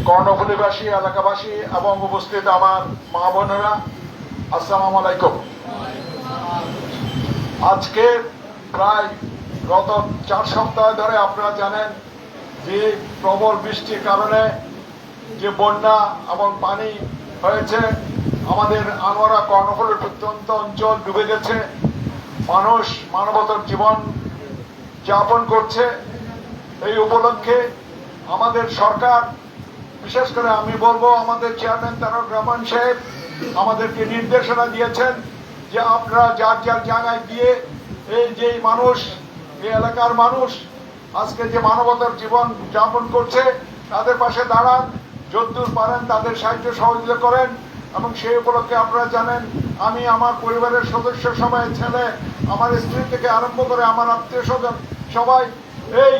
কর্ণফুলীবাসী, এলাকাবাসী এবং উপস্থিত আমার মা বোনেরা, আসসালামু আলাইকুম। আজকে প্রায় গত 4 সপ্তাহ ধরে আপনারা জানেন যে প্রবল বৃষ্টির কারণে যে বন্যা এবং পানি হয়েছে, আমাদের আনোয়ারা কর্ণফুলীর প্রত্যন্ত অঞ্চল ডুবে গেছে। মানুষ মানবতার জীবন যাপন করছে। এই উপলক্ষে আমাদের সরকার, বিশেষ করে আমি বলবো আমাদের চেয়ারম্যান তারেক রহমান সাহেব আমাদেরকে নির্দেশনা দিয়েছেন যে আপনারা যার যার জায়গায় গিয়ে এই যে মানুষ, এই এলাকার মানুষ আজকে যে মানবতার জীবন যাপন করছে তাদের পাশে দাঁড়ান, যতদূর পারেন তাদের সাহায্য সহযোগিতা করেন। এবং সেই উপলক্ষে আপনারা জানেন আমি আমার পরিবারের সদস্য সবাই, ছেলে, আমার স্ত্রী থেকে আরম্ভ করে আমার আত্মীয় স্বজন সবাই এই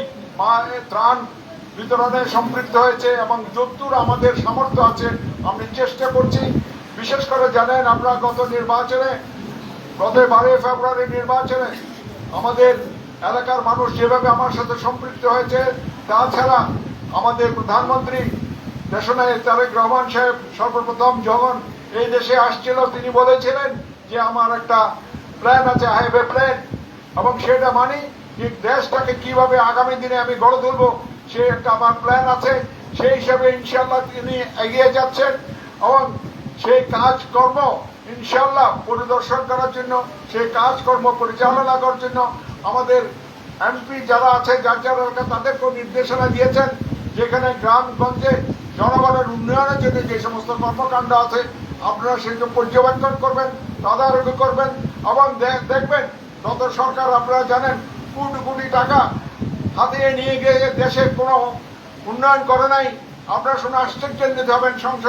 ত্রাণ বিতরণে সম্পৃক্ত হয়েছে এবং যতদূর আমাদের সামর্থ্য আছে আমি চেষ্টা করছি। বিশেষ করে জানেন আমরা গত 12 ফেব্রুয়ারি নির্বাচনে আমাদের এলাকার মানুষ যেভাবে আমার সাথে সম্পৃক্ত হয়েছে, তাছাড়া আমাদের প্রধানমন্ত্রী দেশনায়ক তারেক রহমান সাহেব সর্বপ্রথম যখন এই দেশে আসছিল তিনি বলেছিলেন যে আমার একটা প্ল্যান আছে, আই হ্যাভ এ প্ল্যান, এবং সেটা মানি যে দেশটাকে কিভাবে আগামী দিনে আমি গড়ে তুলবো সে একটা আমার প্ল্যান আছে। সেই হিসাবে ইনশাল্লাহ তিনি এগিয়ে যাচ্ছেন এবং সেই কাজকর্ম ইনশাল্লাহ পরিদর্শন করার জন্য, সেই কাজকর্ম পরিচালনা করার জন্য আমাদের এমপি যারা আছে যার যার এলাকা তাদেরকেও নির্দেশনা দিয়েছেন যেখানে গ্রামগঞ্জে জনগণের উন্নয়নের জন্য যে সমস্ত কর্মকাণ্ড আছে আপনারা সেগুলো পর্যবেক্ষণ করবেন, তদারকি করবেন এবং দেখবেন গত সরকার আপনারা জানেন কোটি কোটি টাকা হাতিয়ে নিয়ে গিয়ে দেশে কোনো উন্নয়ন করে নাই। আপনারা শুনে আশ্চর্যান্বিত হবেন। সংসদ